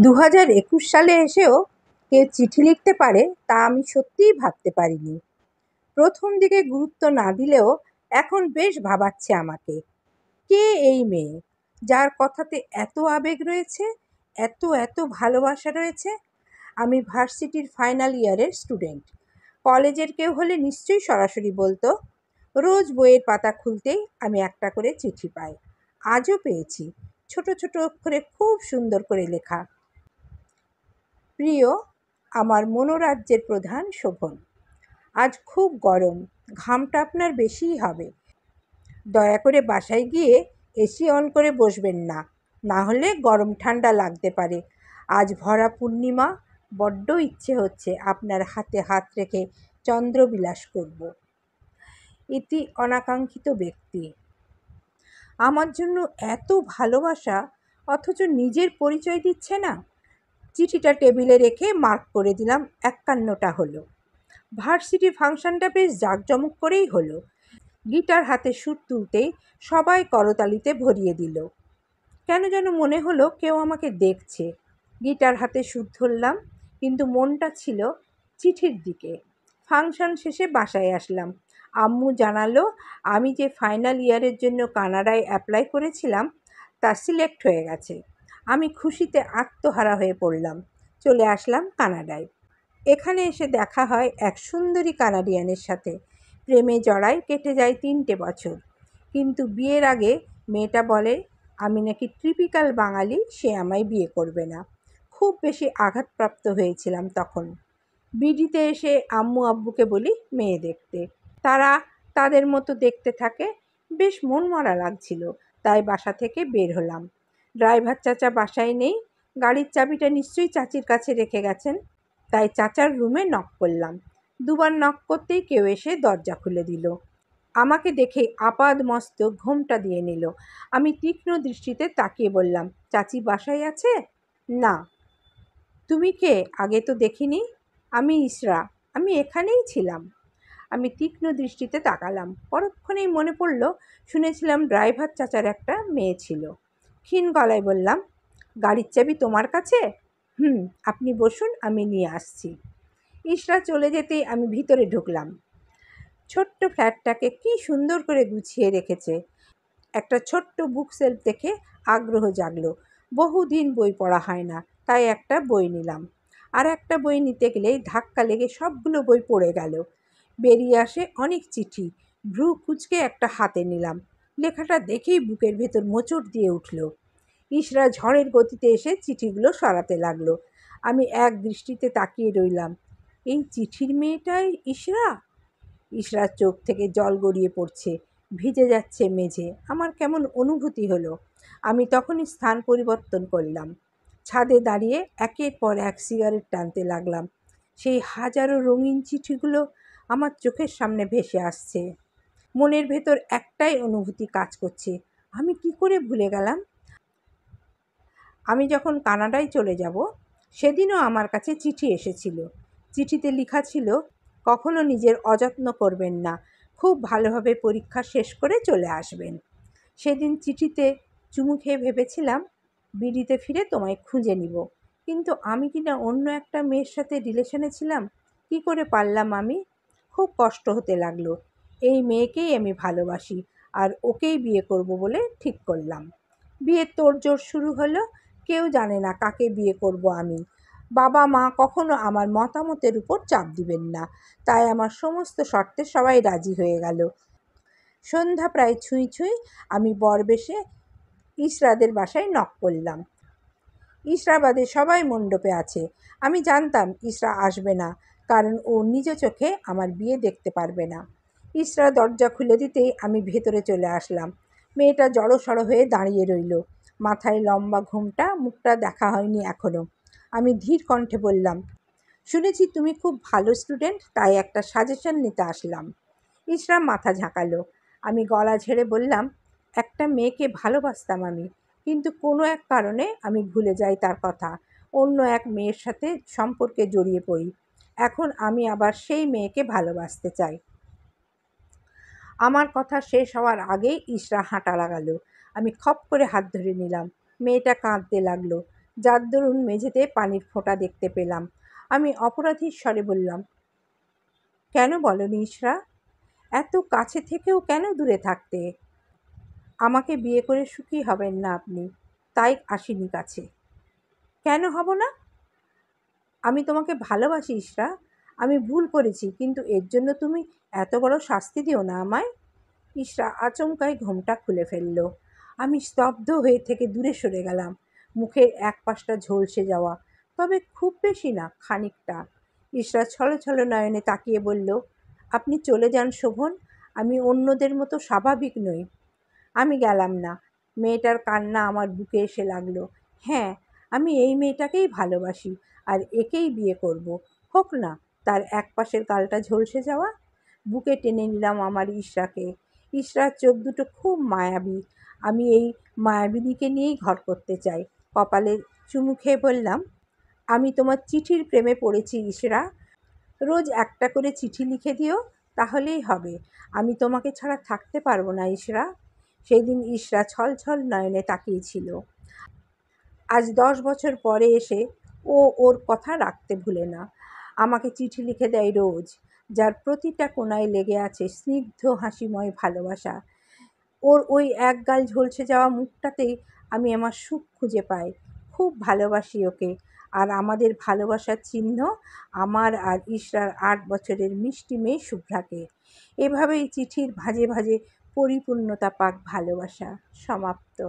2021 সালে এসেও কেউ চিঠি লিখতে পারে তা আমি সত্যিই ভাবতে পারিনি। প্রথম দিকে গুরুত্ব না দিলেও এখন বেশ ভাবাচ্ছে আমাকে। কে এই মেয়ে, যার কথাতে এত আবেগ রয়েছে, এত এত ভালোবাসা রয়েছে? আমি ভার্সিটির ফাইনাল ইয়ারের স্টুডেন্ট। কলেজের কেউ হলে নিশ্চয়ই সরাসরি বলতো। রোজ বইয়ের পাতা খুলতেই আমি একটা করে চিঠি পাই। আজও পেয়েছি, ছোট ছোট অক্ষরে খুব সুন্দর করে লেখা। প্রিয় আমার মনোরাজ্যের প্রধান শোভন, আজ খুব গরম, ঘামটা আপনার বেশিই হবে। দয়া করে বাসায় গিয়ে এসি অন করে বসবেন না, না হলে গরম ঠান্ডা লাগতে পারে। আজ ভরা পূর্ণিমা, বড্ড ইচ্ছে হচ্ছে আপনার হাতে হাত রেখে চন্দ্রবিলাস করব। ইতি অনাকাঙ্ক্ষিত ব্যক্তি। আমার জন্য এত ভালোবাসা, অথচ নিজের পরিচয় দিচ্ছে না। চিঠিটা টেবিলে রেখে মার্ক করে দিলাম 51টা হলো। ভার্সিটি ফাংশনটা বেশ জাঁকজমক করেই হলো। গিটার হাতে সুর তুলতেই সবাই করতালিতে ভরিয়ে দিল। কেন যেন মনে হলো কেউ আমাকে দেখছে। গিটার হাতে সুর ধরলাম, কিন্তু মনটা ছিল চিঠির দিকে। ফাংশন শেষে বাসায় আসলাম। আম্মু জানালো আমি যে ফাইনাল ইয়ারের জন্য কানাডায় অ্যাপ্লাই করেছিলাম তা সিলেক্ট হয়ে গেছে। আমি খুশিতে আত্মহারা হয়ে পড়লাম। চলে আসলাম কানাডায়। এখানে এসে দেখা হয় এক সুন্দরী কানাডিয়ানের সাথে। প্রেমে জড়াই, কেটে যায় 3টে বছর। কিন্তু বিয়ের আগে মেয়েটা বলে আমি নাকি টিপিক্যাল বাঙালি, সে আমায় বিয়ে করবে না। খুব বেশি আঘাতপ্রাপ্ত হয়েছিলাম তখন। বিডিতে এসে আম্মু আব্বুকে বলি মেয়ে দেখতে। তারা তাদের মতো দেখতে থাকে। বেশ মনমরা লাগছিল, তাই বাসা থেকে বের হলাম। ড্রাইভার চাচা বাসায় নেই। গাড়ির চাবিটা নিশ্চয়ই চাচির কাছে রেখে গেছেন। তাই চাচার রুমে নক করলাম। দুবার নক করতেই কেউ এসে দরজা খুলে দিল। আমাকে দেখে আপাদ মস্তক ঘোমটা দিয়ে নিল। আমি তীক্ষ্ণ দৃষ্টিতে তাকিয়ে বললাম, চাচি বাসায় আছে? না। তুমি কে? আগে তো দেখিনি। আমি ইসরা, আমি এখানেই ছিলাম। আমি তীক্ষ্ণ দৃষ্টিতে তাকালাম। পরক্ষণেই মনে পড়ল শুনেছিলাম ড্রাইভার চাচার একটা মেয়ে ছিল। ক্ষীণ গলায় বললাম, গাড়ির চাবি তোমার কাছে? আপনি বসুন, আমি নিয়ে আসছি। ইসরা চলে যেতেই আমি ভিতরে ঢুকলাম। ছোট্ট ফ্ল্যাটটাকে কি সুন্দর করে গুছিয়ে রেখেছে। একটা ছোট্ট বুক সেলফ দেখে আগ্রহ জাগলো। বহুদিন বই পড়া হয় না, তাই একটা বই নিলাম। আর একটা বই নিতে গেলেই ধাক্কা লেগে সবগুলো বই পড়ে গেল। বেরিয়ে আসে অনেক চিঠি। ভ্রু কুঁচকে একটা হাতে নিলাম। লেখাটা দেখেই বুকের ভেতর মোচড় দিয়ে উঠল। ইসরা ঝড়ের গতিতে এসে চিঠিগুলো সরাতে লাগলো। আমি এক দৃষ্টিতে তাকিয়ে রইলাম। এই চিঠির মেয়েটাই ইসরা? ইসরার চোখ থেকে জল গড়িয়ে পড়ছে, ভিজে যাচ্ছে মেঝে। আমার কেমন অনুভূতি হলো। আমি তখনই স্থান পরিবর্তন করলাম। ছাদে দাঁড়িয়ে একের পর এক সিগারেট টানতে লাগলাম। সেই হাজারো রঙিন চিঠিগুলো আমার চোখের সামনে ভেসে আসছে। মনের ভেতর একটাই অনুভূতি কাজ করছে, আমি কি করে ভুলে গেলাম। আমি যখন কানাডায় চলে যাব সেদিনও আমার কাছে চিঠি এসেছিল। চিঠিতে লেখা ছিল, কখনো নিজের অযত্ন করবেন না, খুব ভালোভাবে পরীক্ষা শেষ করে চলে আসবেন। সেদিন চিঠিতে চুমু খেয়ে ভেবেছিলাম বিডিতে ফিরে তোমায় খুঁজে নিব। কিন্তু আমি কিনা অন্য একটা মেয়ের সাথে রিলেশনে ছিলাম। কি করে পারলাম আমি? খুব কষ্ট হতে লাগলো। এই মেয়েকেই আমি ভালোবাসি, আর ওকেই বিয়ে করব বলে ঠিক করলাম। বিয়ের তোড়জোড় শুরু হলো। কেউ জানে না কাকে বিয়ে করব আমি। বাবা মা কখনো আমার মতামতের উপর চাপ দিবেন না, তাই আমার সমস্ত শর্তে সবাই রাজি হয়ে গেল। সন্ধ্যা প্রায় ছুঁই ছুঁই আমি বরবেশে ইসরাদের বাসায় নক করলাম। ইসরা বাদে সবাই মণ্ডপে আছে। আমি জানতাম ইসরা আসবে না, কারণ ও নিজ চোখে আমার বিয়ে দেখতে পারবে না। ইসরা দরজা খুলে দিতেই আমি ভেতরে চলে আসলাম। মেয়েটা জড়সড় হয়ে দাঁড়িয়ে রইল। মাথায় লম্বা ঘোমটা, মুখটা দেখা হয়নি এখনো। আমি ধীর কণ্ঠে বললাম, শুনেছি তুমি খুব ভালো স্টুডেন্ট, তাই একটা সাজেশন নিতে আসলাম। ইসরা মাথা ঝাঁকালো। আমি গলা ঝেড়ে বললাম, একটা মেয়েকে ভালোবাসতাম আমি, কিন্তু কোনো এক কারণে আমি ভুলে যাই তার কথা। অন্য এক মেয়ের সাথে সম্পর্কে জড়িয়ে পড়ি। এখন আমি আবার সেই মেয়েকে ভালোবাসতে চাই। আমার কথা শেষ হওয়ার আগেই ইসরা হাঁটা লাগালো। আমি খপ করে হাত ধরে নিলাম। মেয়েটা কাঁদতে লাগলো। যার দরুন মেঝেতে পানির ফোঁটা দেখতে পেলাম। আমি অপরাধীর স্বরে বললাম, কেন বলনি ইশরা? এত কাছে থেকেও কেন দূরে থাকতে? আমাকে বিয়ে করে সুখী হবেন না আপনি, তাই আসিনি কাছে। কেন হব না? আমি তোমাকে ভালোবাসি ইশরা। আমি ভুল করেছি, কিন্তু এর জন্য তুমি এত বড় শাস্তি দিও না আমায়। ইশরা আচমকাই ঘোমটা খুলে ফেলল। আমি স্তব্ধ হয়ে থেকে দূরে সরে গেলাম। মুখের এক পাশটা ঝলসে যাওয়া, তবে খুব বেশি না, খানিকটা। ইশরা ছলছল নয়নে তাকিয়ে বলল, আপনি চলে যান শোভন, আমি অন্যদের মতো স্বাভাবিক নই। আমি গেলাম না। মেয়েটার কান্না আমার বুকে এসে লাগলো। হ্যাঁ, আমি এই মেয়েটাকেই ভালোবাসি, আর একেই বিয়ে করব। হোক না তার এক পাশের গালটা ঝলসে যাওয়া। বুকে টেনে নিলাম আমার ইশরাকে। ইশরার চোখ দুটো খুব মায়াবী। আমি এই মায়াবিনীকে নিয়েই ঘর করতে চাই। কপালে চুমু খেয়ে বললাম, আমি তোমার চিঠির প্রেমে পড়েছি ইশরা। রোজ একটা করে চিঠি লিখে দিও, তাহলেই হবে। আমি তোমাকে ছাড়া থাকতে পারবো না ইশরা। সেই দিন ইশরা ছলছল নয়নে তাকিয়েছিল। আজ 10 বছর পরে এসে ও ওর কথা রাখতে ভুলে না। আমাকে চিঠি লিখে দেয় রোজ, যার প্রতিটা কোণায় লেগে আছে স্নিগ্ধ হাসিময় ভালোবাসা। ওর ওই এক গাল ঝলসে যাওয়া মুখটাতেই আমি আমার সুখ খুঁজে পাই। খুব ভালোবাসি ওকে, আর আমাদের ভালোবাসার চিহ্ন আমার আর ইশরার 8 বছরের মিষ্টি মেয়ে শুভ্রাকে। এভাবেই চিঠির ভাঁজে ভাঁজে পরিপূর্ণতা পাক ভালোবাসা। সমাপ্ত।